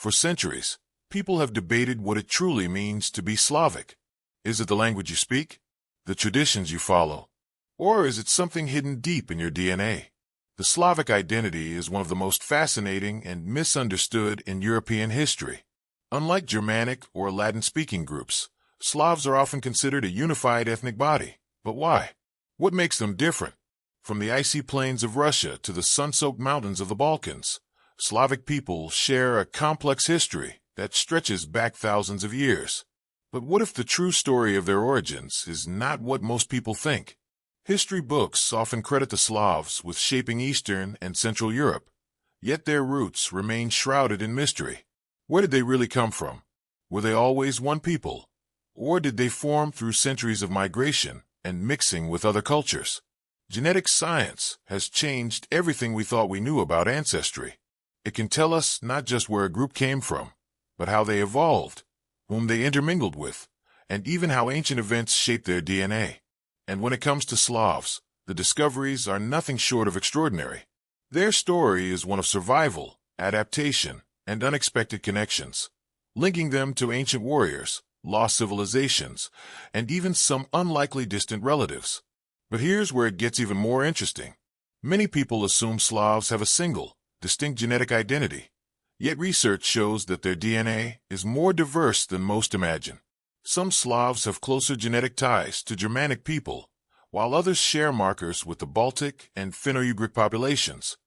For centuries, people have debated what it truly means to be Slavic. Is it the language you speak? The traditions you follow? Or is it something hidden deep in your DNA? The Slavic identity is one of the most fascinating and misunderstood in European history. Unlike Germanic or Latin-speaking groups, Slavs are often considered a unified ethnic body. But why? What makes them different? From the icy plains of Russia to the sun-soaked mountains of the Balkans, Slavic people share a complex history that stretches back thousands of years. But what if the true story of their origins is not what most people think? History books often credit the Slavs with shaping Eastern and Central Europe, yet their roots remain shrouded in mystery. Where did they really come from? Were they always one people? Or did they form through centuries of migration and mixing with other cultures? Genetic science has changed everything we thought we knew about ancestry. It can tell us not just where a group came from, but how they evolved, whom they intermingled with, and even how ancient events shaped their DNA. And when it comes to Slavs, the discoveries are nothing short of extraordinary. Their story is one of survival, adaptation, and unexpected connections, linking them to ancient warriors, lost civilizations, and even some unlikely distant relatives. But here's where it gets even more interesting. Many people assume Slavs have a single, distinct genetic identity, yet research shows that their DNA is more diverse than most imagine. Some Slavs have closer genetic ties to Germanic people, while others share markers with the Baltic and Finno-Ugric populations.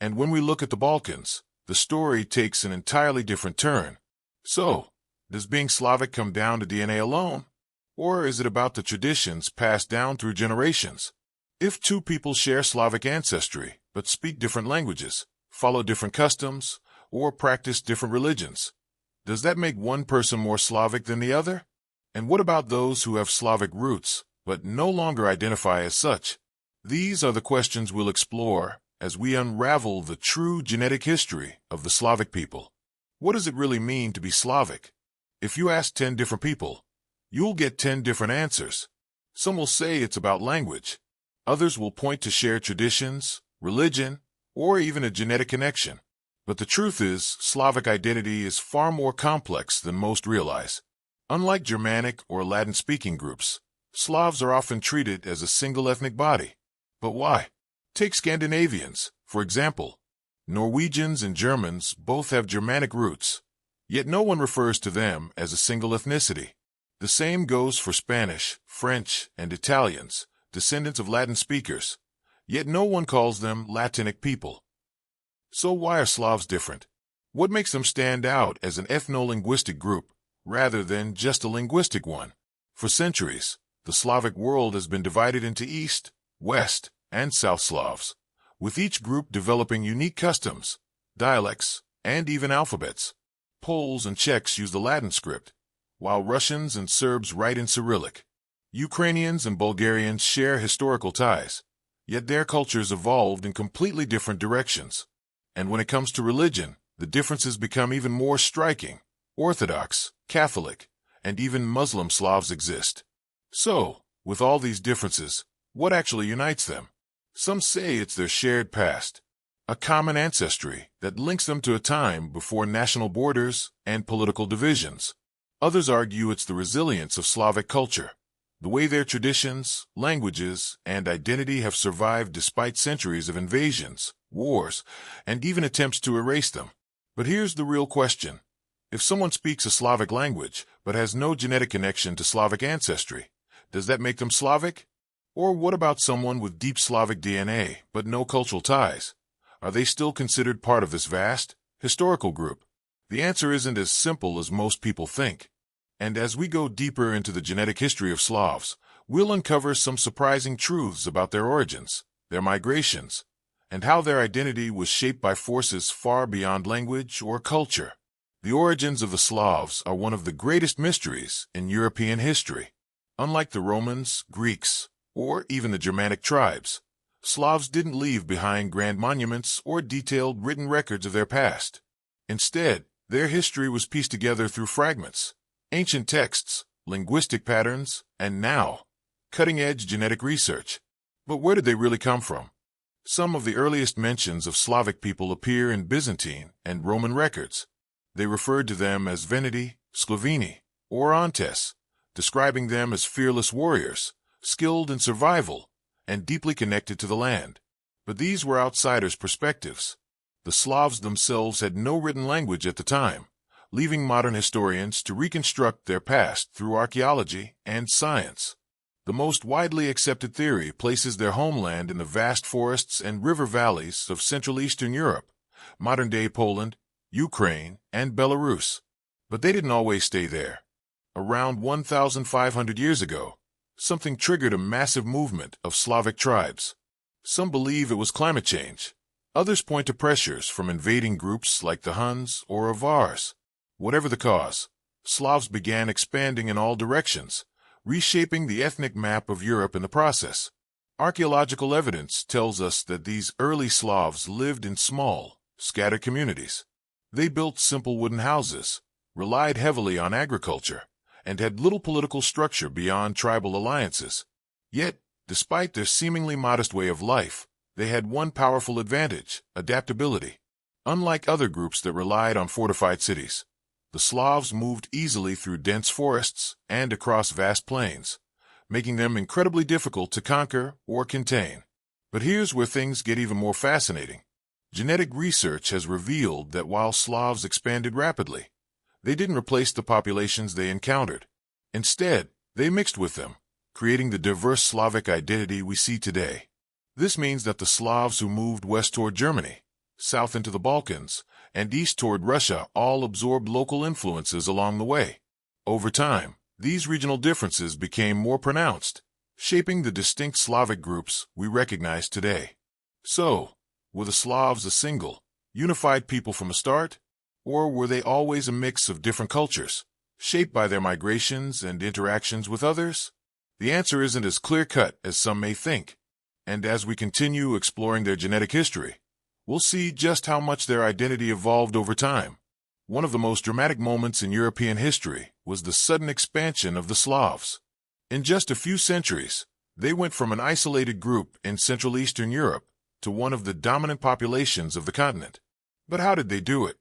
And when we look at the Balkans, the story takes an entirely different turn. So, does being Slavic come down to DNA alone? Or is it about the traditions passed down through generations? If two people share Slavic ancestry, but speak different languages, follow different customs, or practice different religions, does that make one person more Slavic than the other? And what about those who have Slavic roots, but no longer identify as such? These are the questions we'll explore as we unravel the true genetic history of the Slavic people. What does it really mean to be Slavic? If you ask 10 different people, you'll get 10 different answers. Some will say it's about language. Others will point to shared traditions, religion, or even a genetic connection. But the truth is, Slavic identity is far more complex than most realize. Unlike Germanic or Latin-speaking groups, Slavs are often treated as a single ethnic body. But why? Take Scandinavians, for example. Norwegians and Germans both have Germanic roots, yet no one refers to them as a single ethnicity. The same goes for Spanish, French, and Italians, descendants of Latin speakers, yet no one calls them Latinic people. So why are Slavs different? What makes them stand out as an ethno-linguistic group, rather than just a linguistic one? For centuries, the Slavic world has been divided into East, West, and South Slavs, with each group developing unique customs, dialects, and even alphabets. Poles and Czechs use the Latin script, while Russians and Serbs write in Cyrillic. Ukrainians and Bulgarians share historical ties, yet their cultures evolved in completely different directions. And when it comes to religion, the differences become even more striking. Orthodox, Catholic, and even Muslim Slavs exist. So, with all these differences, what actually unites them? Some say it's their shared past, a common ancestry that links them to a time before national borders and political divisions. Others argue it's the resilience of Slavic culture, the way their traditions, languages, and identity have survived despite centuries of invasions, wars, and even attempts to erase them. But here's the real question. If someone speaks a Slavic language but has no genetic connection to Slavic ancestry, does that make them Slavic? Or what about someone with deep Slavic DNA but no cultural ties? Are they still considered part of this vast, historical group? The answer isn't as simple as most people think. And as we go deeper into the genetic history of Slavs, we'll uncover some surprising truths about their origins, their migrations, and how their identity was shaped by forces far beyond language or culture. The origins of the Slavs are one of the greatest mysteries in European history. Unlike the Romans, Greeks, or even the Germanic tribes, Slavs didn't leave behind grand monuments or detailed written records of their past. Instead, their history was pieced together through fragments, ancient texts, linguistic patterns, and now, cutting-edge genetic research. But where did they really come from? Some of the earliest mentions of Slavic people appear in Byzantine and Roman records. They referred to them as veneti, sclavini, or antes, describing them as fearless warriors, skilled in survival, and deeply connected to the land. But these were outsiders' perspectives. The Slavs themselves had no written language at the time, leaving modern historians to reconstruct their past through archaeology and science. The most widely accepted theory places their homeland in the vast forests and river valleys of Central Eastern Europe, modern-day Poland, Ukraine, and Belarus. But they didn't always stay there. Around 1,500 years ago, something triggered a massive movement of Slavic tribes. Some believe it was climate change. Others point to pressures from invading groups like the Huns or Avars. Whatever the cause, Slavs began expanding in all directions, reshaping the ethnic map of Europe in the process. Archaeological evidence tells us that these early Slavs lived in small, scattered communities. They built simple wooden houses, relied heavily on agriculture, and had little political structure beyond tribal alliances. Yet, despite their seemingly modest way of life, they had one powerful advantage: adaptability. Unlike other groups that relied on fortified cities, the Slavs moved easily through dense forests and across vast plains, making them incredibly difficult to conquer or contain. But here's where things get even more fascinating. Genetic research has revealed that while Slavs expanded rapidly, they didn't replace the populations they encountered. Instead, they mixed with them, creating the diverse Slavic identity we see today. This means that the Slavs who moved west toward Germany, south into the Balkans, and east toward Russia all absorbed local influences along the way. Over time, these regional differences became more pronounced, shaping the distinct Slavic groups we recognize today. So, were the Slavs a single, unified people from the start? Or were they always a mix of different cultures, shaped by their migrations and interactions with others? The answer isn't as clear-cut as some may think. And as we continue exploring their genetic history, we'll see just how much their identity evolved over time. One of the most dramatic moments in European history was the sudden expansion of the Slavs. In just a few centuries, they went from an isolated group in Central Eastern Europe to one of the dominant populations of the continent. But how did they do it?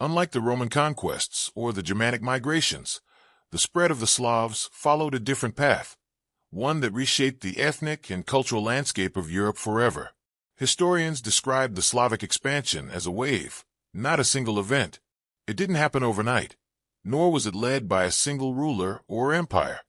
Unlike the Roman conquests or the Germanic migrations, the spread of the Slavs followed a different path, one that reshaped the ethnic and cultural landscape of Europe forever. Historians describe the Slavic expansion as a wave, not a single event. It didn't happen overnight, nor was it led by a single ruler or empire.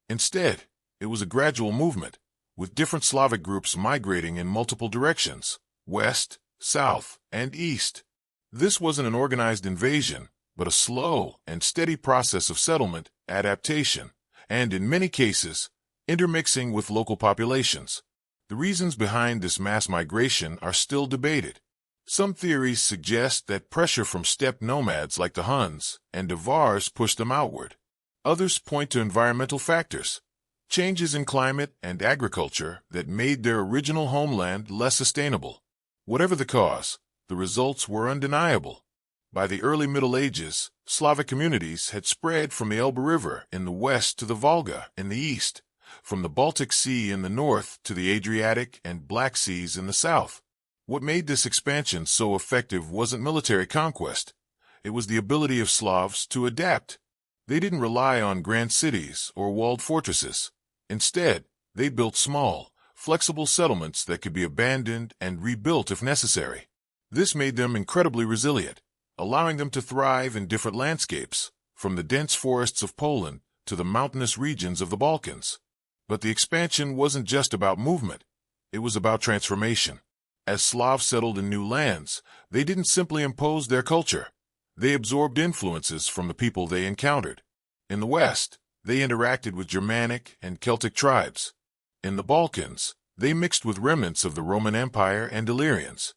Instead, it was a gradual movement, with different Slavic groups migrating in multiple directions: west, south, and east. This wasn't an organized invasion, but a slow and steady process of settlement, adaptation, and in many cases, intermixing with local populations. The reasons behind this mass migration are still debated. Some theories suggest that pressure from steppe nomads like the Huns and Avars pushed them outward. Others point to environmental factors, changes in climate and agriculture that made their original homeland less sustainable. Whatever the cause, the results were undeniable. By the early Middle Ages, Slavic communities had spread from the Elbe River in the west to the Volga in the east, from the Baltic Sea in the north to the Adriatic and Black Seas in the south. What made this expansion so effective wasn't military conquest. It was the ability of Slavs to adapt. They didn't rely on grand cities or walled fortresses. Instead, they built small, flexible settlements that could be abandoned and rebuilt if necessary. This made them incredibly resilient, allowing them to thrive in different landscapes, from the dense forests of Poland to the mountainous regions of the Balkans. But the expansion wasn't just about movement. It was about transformation. As Slavs settled in new lands, they didn't simply impose their culture. They absorbed influences from the people they encountered. In the West, they interacted with Germanic and Celtic tribes. In the Balkans, they mixed with remnants of the Roman Empire and Illyrians.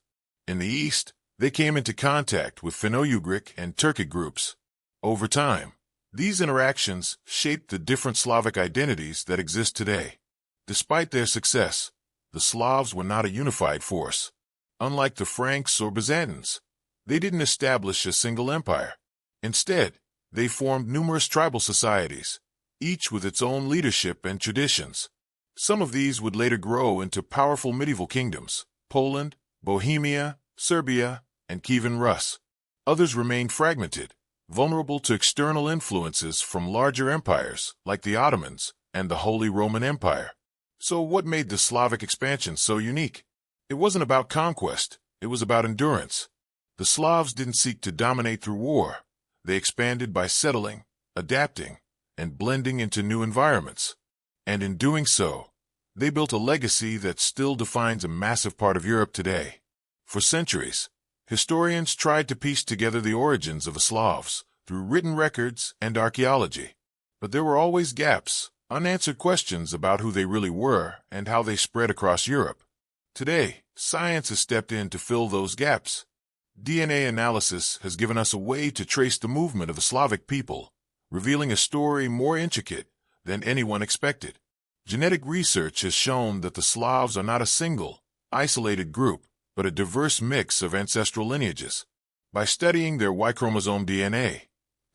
In the East, they came into contact with Finno-Ugric and Turkic groups. Over time, these interactions shaped the different Slavic identities that exist today. Despite their success, the Slavs were not a unified force. Unlike the Franks or Byzantines, they didn't establish a single empire. Instead, they formed numerous tribal societies, each with its own leadership and traditions. Some of these would later grow into powerful medieval kingdoms: Poland, Bohemia, Serbia, and Kievan Rus. Others remained fragmented, vulnerable to external influences from larger empires like the Ottomans and the Holy Roman Empire. So what made the Slavic expansion so unique? It wasn't about conquest, it was about endurance. The Slavs didn't seek to dominate through war. They expanded by settling, adapting, and blending into new environments. And in doing so, they built a legacy that still defines a massive part of Europe today. For centuries, historians tried to piece together the origins of the Slavs through written records and archaeology. But there were always gaps, unanswered questions about who they really were and how they spread across Europe. Today, science has stepped in to fill those gaps. DNA analysis has given us a way to trace the movement of the Slavic people, revealing a story more intricate than anyone expected. Genetic research has shown that the Slavs are not a single, isolated group, but a diverse mix of ancestral lineages. By studying their Y chromosome DNA,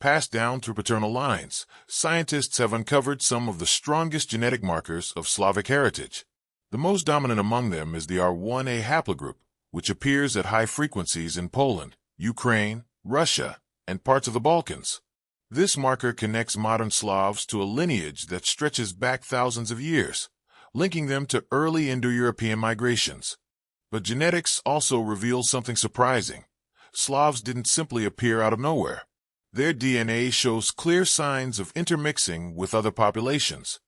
passed down through paternal lines, scientists have uncovered some of the strongest genetic markers of Slavic heritage. The most dominant among them is the R1a haplogroup, which appears at high frequencies in Poland, Ukraine, Russia, and parts of the Balkans. This marker connects modern Slavs to a lineage that stretches back thousands of years, linking them to early Indo-European migrations. But genetics also reveals something surprising. Slavs didn't simply appear out of nowhere. Their DNA shows clear signs of intermixing with other populations.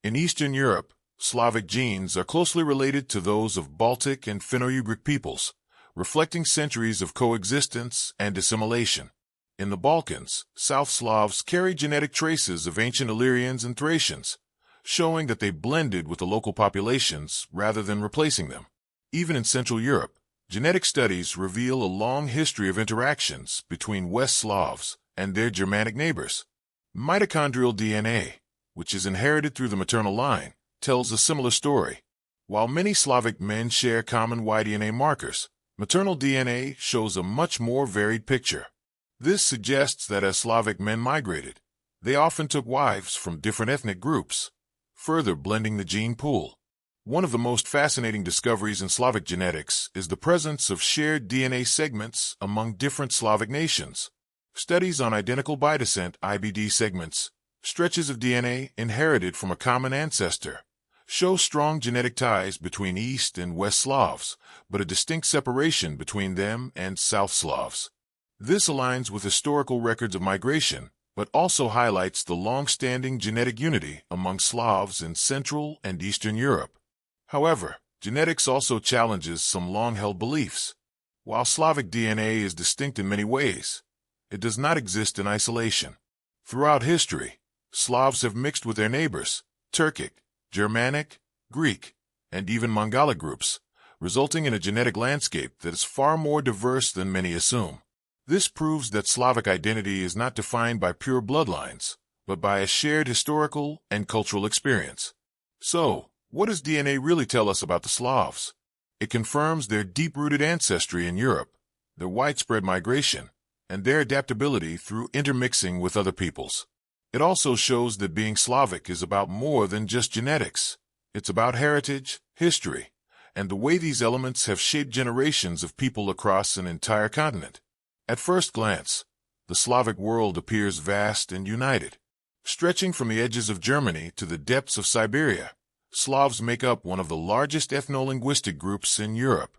In Eastern Europe, Slavic genes are closely related to those of Baltic and Finno-Ugric peoples, reflecting centuries of coexistence and assimilation. In the Balkans, South Slavs carry genetic traces of ancient Illyrians and Thracians, showing that they blended with the local populations rather than replacing them. Even in Central Europe, genetic studies reveal a long history of interactions between West Slavs and their Germanic neighbors. Mitochondrial DNA, which is inherited through the maternal line, tells a similar story. While many Slavic men share common Y-DNA markers, maternal DNA shows a much more varied picture. This suggests that as Slavic men migrated, they often took wives from different ethnic groups, further blending the gene pool. One of the most fascinating discoveries in Slavic genetics is the presence of shared DNA segments among different Slavic nations. Studies on identical by descent (IBD) segments, stretches of DNA inherited from a common ancestor, show strong genetic ties between East and West Slavs, but a distinct separation between them and South Slavs. This aligns with historical records of migration, but also highlights the long-standing genetic unity among Slavs in Central and Eastern Europe. However, genetics also challenges some long-held beliefs. While Slavic DNA is distinct in many ways, it does not exist in isolation. Throughout history, Slavs have mixed with their neighbors, Turkic, Germanic, Greek, and even Mongolic groups, resulting in a genetic landscape that is far more diverse than many assume. This proves that Slavic identity is not defined by pure bloodlines, but by a shared historical and cultural experience. So, what does DNA really tell us about the Slavs? It confirms their deep-rooted ancestry in Europe, their widespread migration, and their adaptability through intermixing with other peoples. It also shows that being Slavic is about more than just genetics. It's about heritage, history, and the way these elements have shaped generations of people across an entire continent. At first glance, the Slavic world appears vast and united. Stretching from the edges of Germany to the depths of Siberia, Slavs make up one of the largest ethno-linguistic groups in Europe.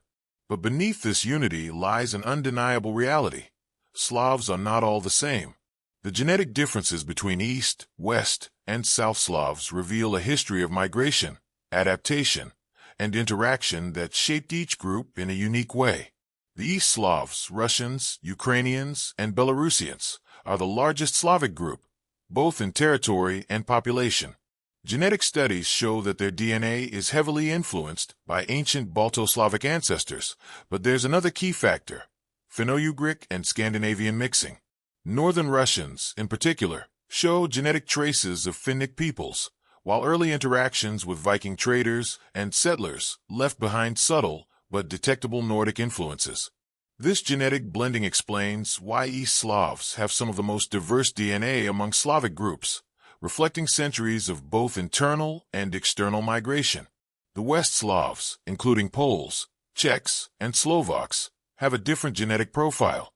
But beneath this unity lies an undeniable reality. Slavs are not all the same. The genetic differences between East, West, and South Slavs reveal a history of migration, adaptation, and interaction that shaped each group in a unique way. The East Slavs, Russians, Ukrainians, and Belarusians, are the largest Slavic group, both in territory and population. Genetic studies show that their DNA is heavily influenced by ancient Balto-Slavic ancestors, but there's another key factor: Finno-Ugric and Scandinavian mixing. Northern Russians, in particular, show genetic traces of Finnic peoples, while early interactions with Viking traders and settlers left behind subtle but detectable Nordic influences. This genetic blending explains why East Slavs have some of the most diverse DNA among Slavic groups, reflecting centuries of both internal and external migration. The West Slavs, including Poles, Czechs, and Slovaks, have a different genetic profile.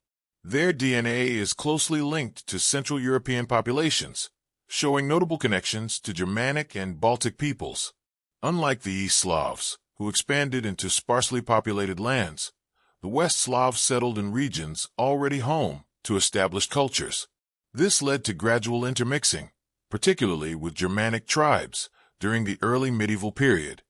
Their DNA is closely linked to Central European populations, showing notable connections to Germanic and Baltic peoples. Unlike the East Slavs, who expanded into sparsely populated lands, the West Slavs settled in regions already home to established cultures. This led to gradual intermixing, particularly with Germanic tribes, during the early medieval period.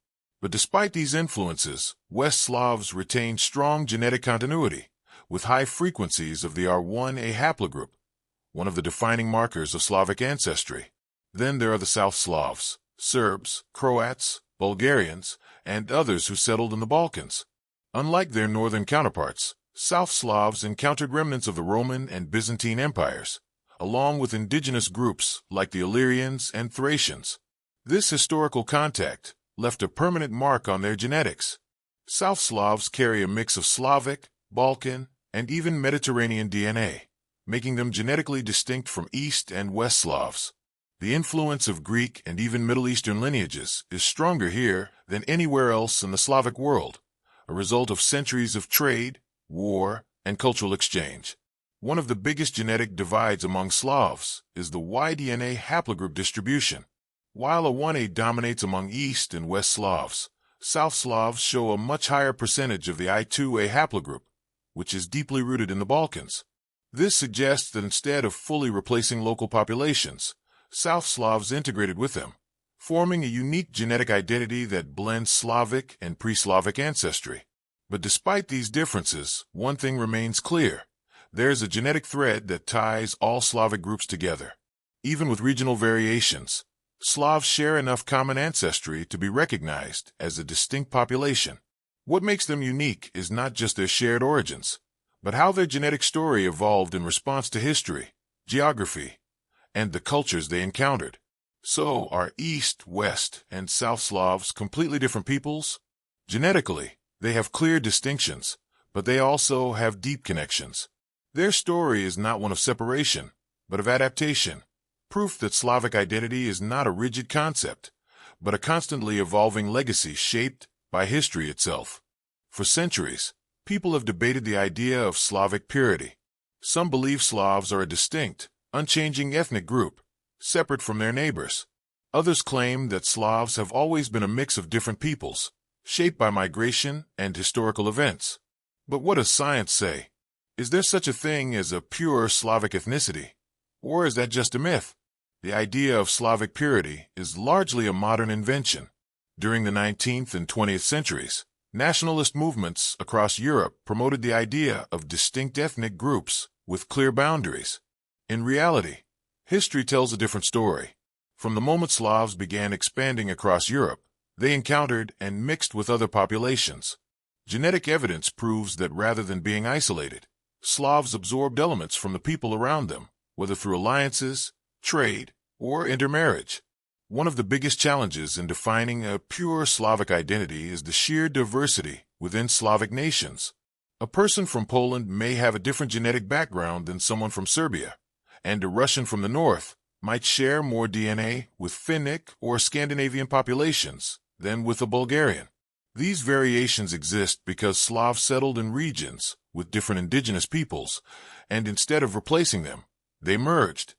But despite these influences, West Slavs retained strong genetic continuity, with high frequencies of the R1A haplogroup, one of the defining markers of Slavic ancestry. Then there are the South Slavs, Serbs, Croats, Bulgarians, and others who settled in the Balkans. Unlike their northern counterparts, South Slavs encountered remnants of the Roman and Byzantine empires, along with indigenous groups like the Illyrians and Thracians. This historical contact left a permanent mark on their genetics. South Slavs carry a mix of Slavic, Balkan, and even Mediterranean DNA, making them genetically distinct from East and West Slavs. The influence of Greek and even Middle Eastern lineages is stronger here than anywhere else in the Slavic world, a result of centuries of trade, war, and cultural exchange. One of the biggest genetic divides among Slavs is the Y-DNA haplogroup distribution. While a 1A dominates among East and West Slavs, South Slavs show a much higher percentage of the I2A haplogroup, which is deeply rooted in the Balkans. This suggests that instead of fully replacing local populations, South Slavs integrated with them, forming a unique genetic identity that blends Slavic and pre-Slavic ancestry. But despite these differences, one thing remains clear. There's a genetic thread that ties all Slavic groups together. Even with regional variations, Slavs share enough common ancestry to be recognized as a distinct population. What makes them unique is not just their shared origins, but how their genetic story evolved in response to history, geography, and the cultures they encountered. So, are East, West, and South Slavs completely different peoples? Genetically, they have clear distinctions, but they also have deep connections. Their story is not one of separation, but of adaptation, proof that Slavic identity is not a rigid concept, but a constantly evolving legacy shaped by history itself. For centuries, people have debated the idea of Slavic purity. Some believe Slavs are a distinct, unchanging ethnic group, separate from their neighbors. Others claim that Slavs have always been a mix of different peoples, shaped by migration and historical events. But what does science say? Is there such a thing as a pure Slavic ethnicity? Or is that just a myth? The idea of Slavic purity is largely a modern invention. During the 19th and 20th centuries, nationalist movements across Europe promoted the idea of distinct ethnic groups with clear boundaries. In reality, history tells a different story. From the moment Slavs began expanding across Europe, they encountered and mixed with other populations. Genetic evidence proves that rather than being isolated, Slavs absorbed elements from the people around them, whether through alliances, trade, or intermarriage. One of the biggest challenges in defining a pure Slavic identity is the sheer diversity within Slavic nations. A person from Poland may have a different genetic background than someone from Serbia, and a Russian from the north might share more DNA with Finnic or Scandinavian populations than with a Bulgarian. These variations exist because Slavs settled in regions with different indigenous peoples, and instead of replacing them, they merged.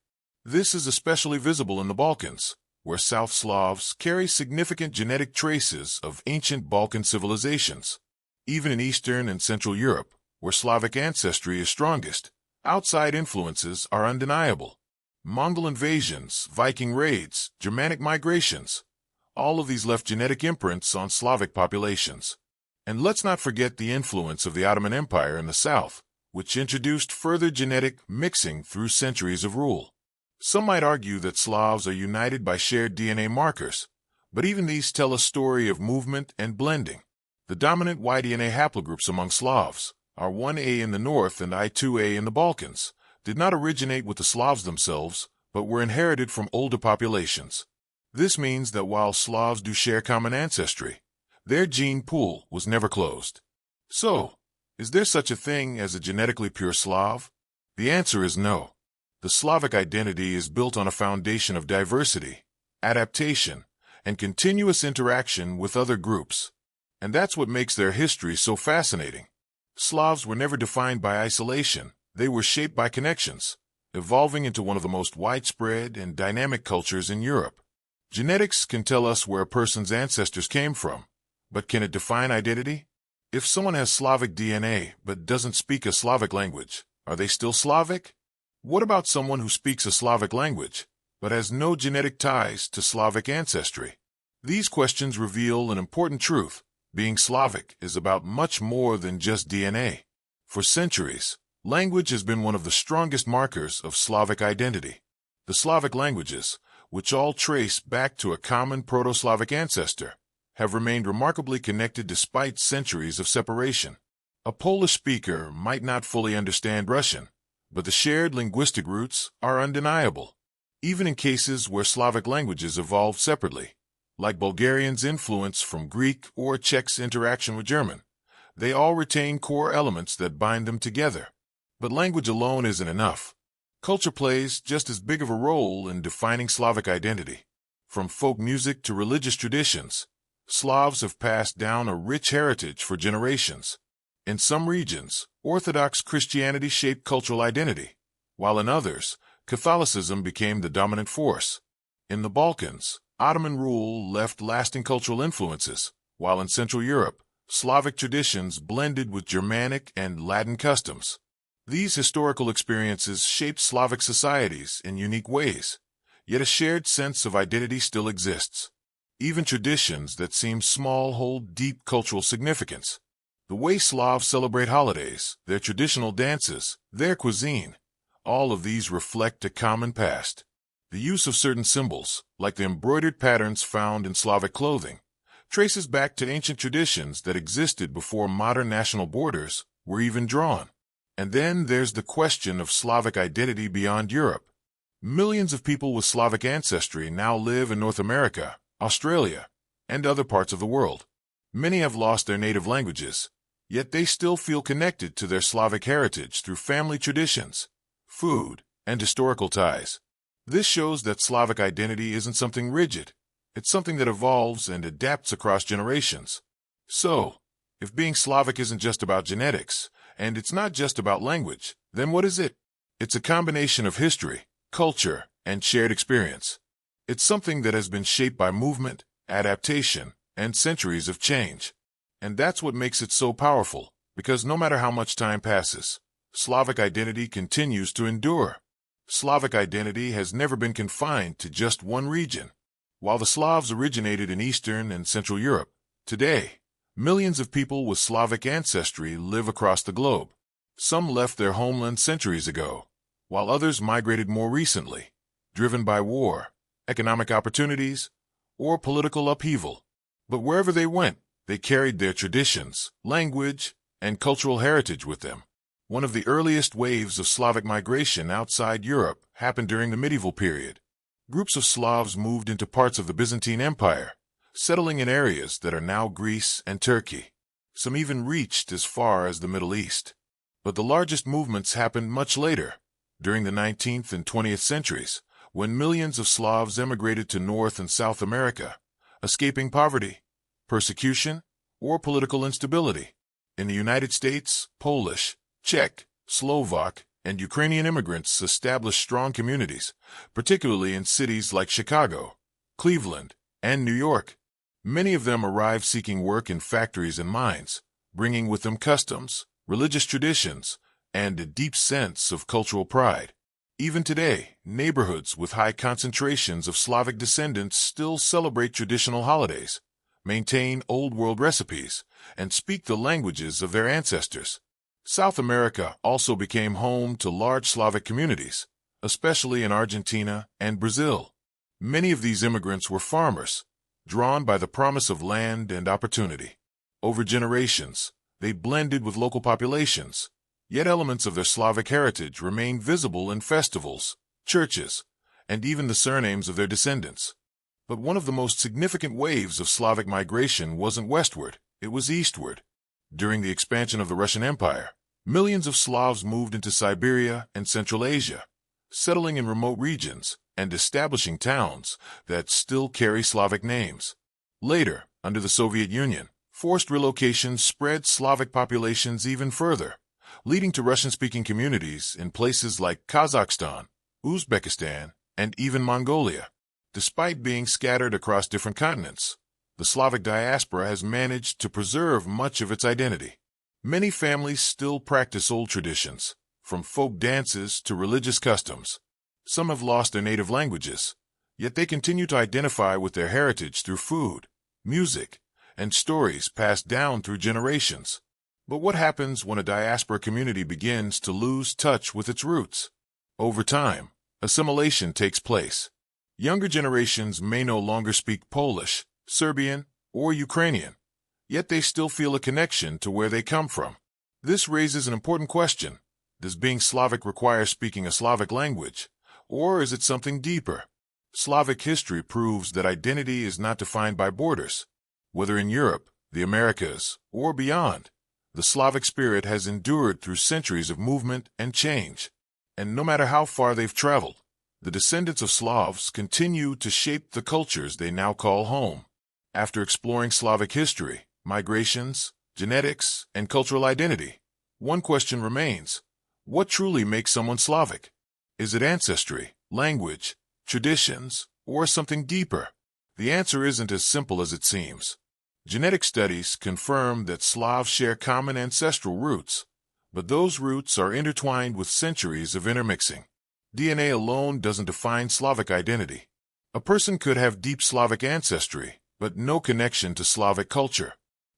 This is especially visible in the Balkans, where South Slavs carry significant genetic traces of ancient Balkan civilizations. Even in Eastern and Central Europe, where Slavic ancestry is strongest, outside influences are undeniable. Mongol invasions, Viking raids, Germanic migrations, all of these left genetic imprints on Slavic populations. And let's not forget the influence of the Ottoman Empire in the south, which introduced further genetic mixing through centuries of rule. Some might argue that Slavs are united by shared DNA markers, but even these tell a story of movement and blending. The dominant Y-DNA haplogroups among Slavs, R1A in the north and I2A in the Balkans, did not originate with the Slavs themselves, but were inherited from older populations. This means that while Slavs do share common ancestry, their gene pool was never closed. So, is there such a thing as a genetically pure Slav? The answer is no. The Slavic identity is built on a foundation of diversity, adaptation, and continuous interaction with other groups. And that's what makes their history so fascinating. Slavs were never defined by isolation. They were shaped by connections, evolving into one of the most widespread and dynamic cultures in Europe. Genetics can tell us where a person's ancestors came from, but can it define identity? If someone has Slavic DNA but doesn't speak a Slavic language, are they still Slavic? What about someone who speaks a Slavic language but has no genetic ties to Slavic ancestry? These questions reveal an important truth. Being Slavic is about much more than just DNA. For centuries, language has been one of the strongest markers of Slavic identity. The Slavic languages, which all trace back to a common Proto-Slavic ancestor, have remained remarkably connected despite centuries of separation. A Polish speaker might not fully understand Russian, but the shared linguistic roots are undeniable. Even in cases where Slavic languages evolved separately, like Bulgarians' influence from Greek or Czechs' interaction with German, they all retain core elements that bind them together. But language alone isn't enough. Culture plays just as big of a role in defining Slavic identity. From folk music to religious traditions, Slavs have passed down a rich heritage for generations. In some regions, Orthodox Christianity shaped cultural identity, while in others, Catholicism became the dominant force. In the Balkans, Ottoman rule left lasting cultural influences, while in Central Europe, Slavic traditions blended with Germanic and Latin customs. These historical experiences shaped Slavic societies in unique ways, yet a shared sense of identity still exists. Even traditions that seem small hold deep cultural significance. The way Slavs celebrate holidays, their traditional dances, their cuisine, all of these reflect a common past. The use of certain symbols, like the embroidered patterns found in Slavic clothing, traces back to ancient traditions that existed before modern national borders were even drawn. And then there's the question of Slavic identity beyond Europe. Millions of people with Slavic ancestry now live in North America, Australia, and other parts of the world. Many have lost their native languages, yet they still feel connected to their Slavic heritage through family traditions, food, and historical ties. This shows that Slavic identity isn't something rigid. It's something that evolves and adapts across generations. So, if being Slavic isn't just about genetics, and it's not just about language, then what is it? It's a combination of history, culture, and shared experience. It's something that has been shaped by movement, adaptation, and centuries of change. And that's what makes it so powerful, because no matter how much time passes, Slavic identity continues to endure. Slavic identity has never been confined to just one region. While the Slavs originated in Eastern and Central Europe, today, millions of people with Slavic ancestry live across the globe. Some left their homeland centuries ago, while others migrated more recently, driven by war, economic opportunities, or political upheaval. But wherever they went, they carried their traditions, language, and cultural heritage with them. One of the earliest waves of Slavic migration outside Europe happened during the medieval period. Groups of Slavs moved into parts of the Byzantine Empire, settling in areas that are now Greece and Turkey. Some even reached as far as the Middle East. But the largest movements happened much later, during the 19th and 20th centuries, when millions of Slavs emigrated to North and South America, escaping poverty, persecution, or political instability. In the United States, Polish, Czech, Slovak, and Ukrainian immigrants established strong communities, particularly in cities like Chicago, Cleveland, and New York. Many of them arrived seeking work in factories and mines, bringing with them customs, religious traditions, and a deep sense of cultural pride. Even today, neighborhoods with high concentrations of Slavic descendants still celebrate traditional holidays, maintain Old World recipes, and speak the languages of their ancestors. South America also became home to large Slavic communities, especially in Argentina and Brazil. Many of these immigrants were farmers, drawn by the promise of land and opportunity. Over generations, they blended with local populations, yet elements of their Slavic heritage remain visible in festivals, churches, and even the surnames of their descendants. But one of the most significant waves of Slavic migration wasn't westward, it was eastward. During the expansion of the Russian Empire, millions of Slavs moved into Siberia and Central Asia, settling in remote regions and establishing towns that still carry Slavic names. Later, under the Soviet Union, forced relocations spread Slavic populations even further, leading to Russian-speaking communities in places like Kazakhstan, Uzbekistan, and even Mongolia. Despite being scattered across different continents, the Slavic diaspora has managed to preserve much of its identity. Many families still practice old traditions, from folk dances to religious customs. Some have lost their native languages, yet they continue to identify with their heritage through food, music, and stories passed down through generations. But what happens when a diaspora community begins to lose touch with its roots? Over time, assimilation takes place. Younger generations may no longer speak Polish, Serbian, or Ukrainian, yet they still feel a connection to where they come from. This raises an important question. Does being Slavic require speaking a Slavic language, or is it something deeper? Slavic history proves that identity is not defined by borders. Whether in Europe, the Americas, or beyond, the Slavic spirit has endured through centuries of movement and change. And no matter how far they've traveled, the descendants of Slavs continue to shape the cultures they now call home. After exploring Slavic history, migrations, genetics, and cultural identity, one question remains: what truly makes someone Slavic? Is it ancestry, language, traditions, or something deeper? The answer isn't as simple as it seems. Genetic studies confirm that Slavs share common ancestral roots, but those roots are intertwined with centuries of intermixing. DNA alone doesn't define Slavic identity. A person could have deep Slavic ancestry, but no connection to Slavic culture.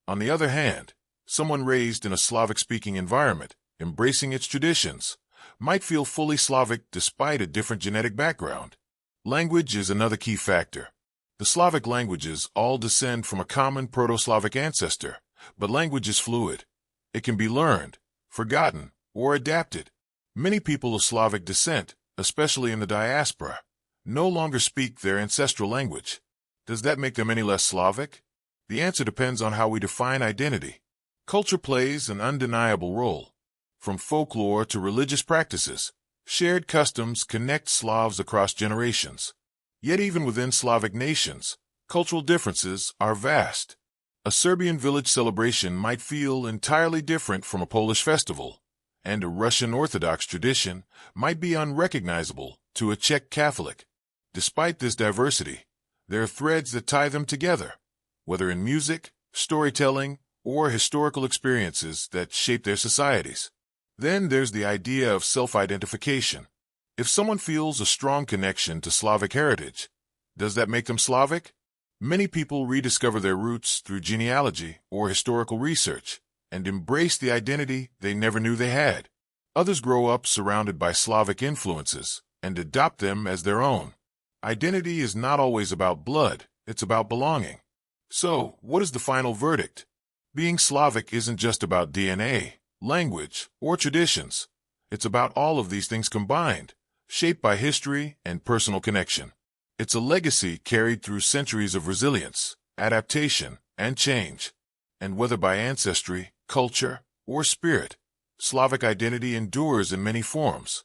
On the other hand, someone raised in a Slavic-speaking environment, embracing its traditions, might feel fully Slavic despite a different genetic background. Language is another key factor. The Slavic languages all descend from a common Proto-Slavic ancestor, but language is fluid. It can be learned, forgotten, or adapted. Many people of Slavic descent, especially in the diaspora, no longer speak their ancestral language. Does that make them any less Slavic? The answer depends on how we define identity. Culture plays an undeniable role. From folklore to religious practices, shared customs connect Slavs across generations. Yet even within Slavic nations, cultural differences are vast. A Serbian village celebration might feel entirely different from a Polish festival, and a Russian Orthodox tradition might be unrecognizable to a Czech Catholic. Despite this diversity, there are threads that tie them together, whether in music, storytelling, or historical experiences that shape their societies. Then there's the idea of self-identification. If someone feels a strong connection to Slavic heritage, does that make them Slavic? Many people rediscover their roots through genealogy or historical research and embrace the identity they never knew they had. Others grow up surrounded by Slavic influences and adopt them as their own. Identity is not always about blood, it's about belonging. So, what is the final verdict? Being Slavic isn't just about DNA, language, or traditions. It's about all of these things combined, shaped by history and personal connection. It's a legacy carried through centuries of resilience, adaptation, and change. And whether by ancestry, culture, or spirit, Slavic identity endures in many forms.